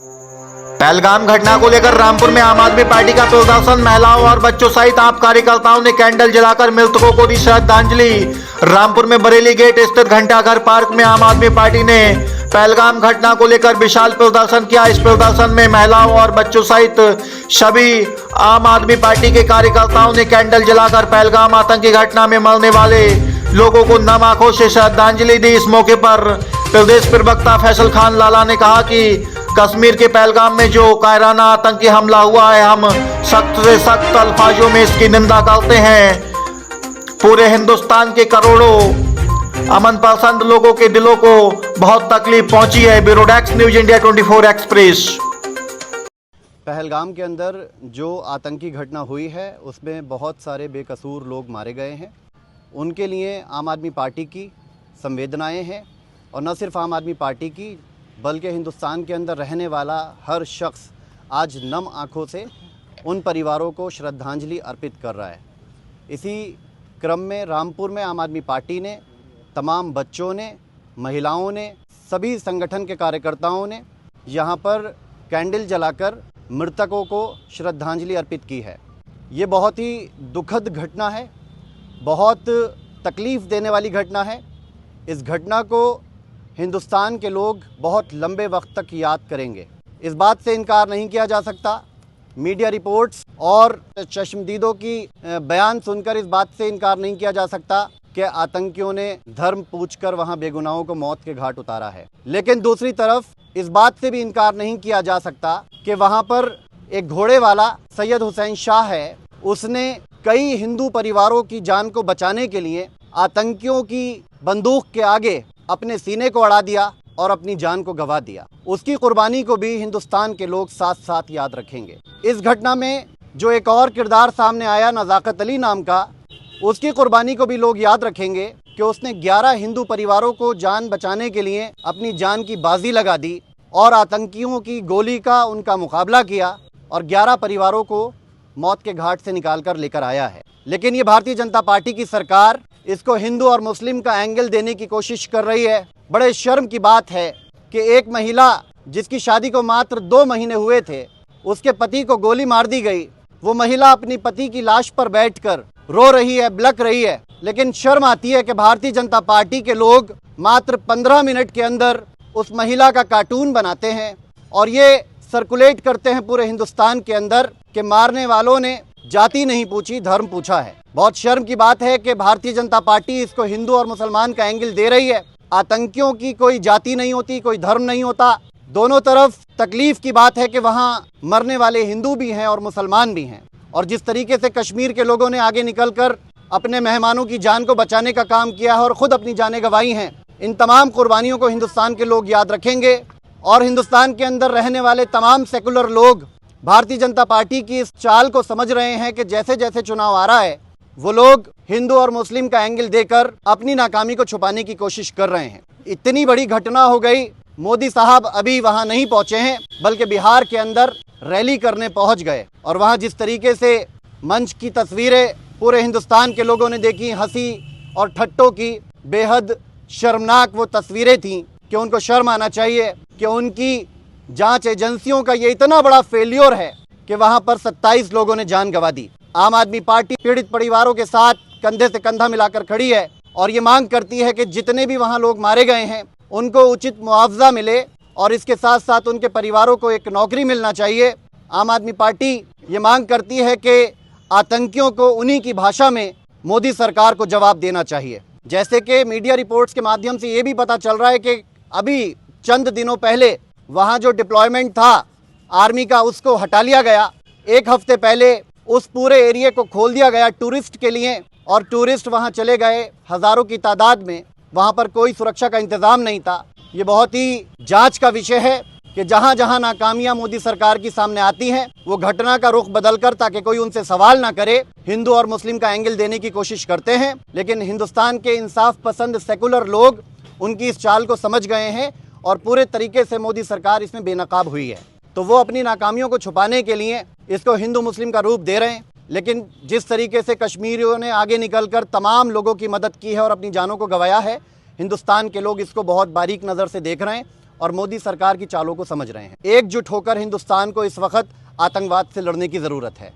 पहलगाम घटना को लेकर रामपुर में आम आदमी पार्टी का प्रदर्शन। महिलाओं और बच्चों सहित आप कार्यकर्ताओं ने कैंडल जलाकर मृतकों को दी श्रद्धांजलि। रामपुर में बरेली गेट स्थित घंटाघर पार्क में आम आदमी पार्टी ने पहलगाम घटना को लेकर विशाल प्रदर्शन किया। इस प्रदर्शन में महिलाओं और बच्चों सहित सभी आम आदमी पार्टी के कार्यकर्ताओं ने कैंडल जलाकर पहलगाम आतंकी घटना में मरने वाले लोगों को नम आंखों से श्रद्धांजलि दी। इस मौके पर प्रदेश प्रवक्ता फैसल खान लाला ने कहा कि कश्मीर के पहलगाम में जो कायराना आतंकी हमला हुआ है, हम सख्त से सख्त अल्फाजों में इसकी निंदा करते हैं। पूरे हिंदुस्तान के करोड़ों अमन पसंद लोगों के दिलों को बहुत तकलीफ पहुंची है। Bureau desk news India 24 express. Pahalgam के अंदर जो आतंकी घटना हुई है उसमें बहुत सारे बेकसूर लोग मारे गए हैं। उनके लिए आम आदमी पार्टी की संवेदनाएं हैं, और न सिर्फ आम आदमी पार्टी की बल्कि हिंदुस्तान के अंदर रहने वाला हर शख्स आज नम आंखों से उन परिवारों को श्रद्धांजलि अर्पित कर रहा है। इसी क्रम में रामपुर में आम आदमी पार्टी ने, तमाम बच्चों ने, महिलाओं ने, सभी संगठन के कार्यकर्ताओं ने यहाँ पर कैंडल जलाकर मृतकों को श्रद्धांजलि अर्पित की है। ये बहुत ही दुखद घटना है, बहुत तकलीफ़ देने वाली घटना है। इस घटना को हिंदुस्तान के लोग बहुत लंबे वक्त तक याद करेंगे। इस बात से इनकार नहीं किया जा सकता, मीडिया रिपोर्ट्स और चश्मदीदों की बयान सुनकर इस बात से इनकार नहीं किया जा सकता कि आतंकियों ने धर्म पूछकर वहां बेगुनाहों को मौत के घाट उतारा है। लेकिन दूसरी तरफ इस बात से भी इनकार नहीं किया जा सकता कि वहां पर एक घोड़े वाला सैयद हुसैन शाह है, उसने कई हिंदू परिवारों की जान को बचाने के लिए आतंकियों की बंदूक के आगे अपने सीने को अड़ा दिया और अपनी जान को गंवा दिया। उसकी कुर्बानी को भी हिंदुस्तान के लोग साथ साथ याद रखेंगे। इस घटना में जो एक और किरदार सामने आया नज़ाकत अली नाम का, उसकी कुर्बानी को भी लोग याद रखेंगे कि उसने 11 हिंदू परिवारों को जान बचाने के लिए अपनी जान की बाजी लगा दी और आतंकियों की गोली का उनका मुकाबला किया और 11 परिवारों को मौत के घाट से निकाल कर लेकर आया है। लेकिन ये भारतीय जनता पार्टी की सरकार इसको हिंदू और मुस्लिम का एंगल देने की कोशिश कर रही है। बड़े शर्म की बात है कि एक महिला जिसकी शादी को मात्र 2 महीने हुए थे, उसके पति को गोली मार दी गई। वो महिला अपनी पति की लाश पर बैठकर रो रही है, बिलख रही है। लेकिन शर्म आती है कि भारतीय जनता पार्टी के लोग मात्र 15 मिनट के अंदर उस महिला का कार्टून बनाते हैं और ये सर्कुलेट करते हैं पूरे हिंदुस्तान के अंदर कि मारने वालों ने जाति नहीं पूछी, धर्म पूछा है। बहुत शर्म की बात है कि भारतीय जनता पार्टी इसको हिंदू और मुसलमान का एंगल दे रही है। आतंकियों की कोई जाति नहीं होती, कोई धर्म नहीं होता। दोनों तरफ तकलीफ की बात है कि वहाँ मरने वाले हिंदू भी हैं और मुसलमान भी हैं। और जिस तरीके से कश्मीर के लोगों ने आगे निकलकर अपने मेहमानों की जान को बचाने का काम किया है और ख़ुद अपनी जानें गंवाई हैं, इन तमाम कुर्बानियों को हिंदुस्तान के लोग याद रखेंगे। और हिंदुस्तान के अंदर रहने वाले तमाम सेकुलर लोग भारतीय जनता पार्टी की इस चाल को समझ रहे हैं कि जैसे जैसे चुनाव आ रहा है वो लोग हिंदू और मुस्लिम का एंगल देकर अपनी नाकामी को छुपाने की कोशिश कर रहे हैं। इतनी बड़ी घटना हो गई, मोदी साहब अभी वहां नहीं पहुंचे हैं बल्कि बिहार के अंदर रैली करने पहुंच गए। और वहां जिस तरीके से मंच की तस्वीरें पूरे हिंदुस्तान के लोगों ने देखी, हंसी और ठट्टों की बेहद शर्मनाक वो तस्वीरें थीं कि उनको शर्म आना चाहिए कि उनकी जांच एजेंसियों का ये इतना बड़ा फेल्योर है कि वहां पर 27 लोगों ने जान गंवा दी। आम आदमी पार्टी पीड़ित परिवारों के साथ कंधे से कंधा मिलाकर खड़ी है और ये मांग करती है कि जितने भी वहां लोग मारे गए हैं उनको उचित मुआवजा मिले और इसके साथ साथ उनके परिवारों को एक नौकरी मिलना चाहिए। आम आदमी पार्टी ये मांग करती है कि आतंकियों को उन्हीं की भाषा में मोदी सरकार को जवाब देना चाहिए। जैसे कि मीडिया रिपोर्ट्स के माध्यम से ये भी पता चल रहा है कि अभी चंद दिनों पहले वहाँ जो डिप्लॉयमेंट था आर्मी का, उसको हटा लिया गया। 1 हफ्ते पहले उस पूरे एरिया को खोल दिया गया टूरिस्ट के लिए और टूरिस्ट वहां चले गए हज़ारों की तादाद में। वहां पर कोई सुरक्षा का इंतज़ाम नहीं था। ये बहुत ही जांच का विषय है कि जहां जहां नाकामियां मोदी सरकार की सामने आती हैं वो घटना का रुख बदलकर, ताकि कोई उनसे सवाल ना करे, हिंदू और मुस्लिम का एंगल देने की कोशिश करते हैं। लेकिन हिंदुस्तान के इंसाफ पसंद सेकुलर लोग उनकी इस चाल को समझ गए हैं और पूरे तरीके से मोदी सरकार इसमें बेनकाब हुई है। तो वो अपनी नाकामियों को छुपाने के लिए इसको हिंदू मुस्लिम का रूप दे रहे हैं। लेकिन जिस तरीके से कश्मीरियों ने आगे निकलकर तमाम लोगों की मदद की है और अपनी जानों को गंवाया है, हिंदुस्तान के लोग इसको बहुत बारीक नज़र से देख रहे हैं और मोदी सरकार की चालों को समझ रहे हैं। एकजुट होकर हिंदुस्तान को इस वक्त आतंकवाद से लड़ने की ज़रूरत है।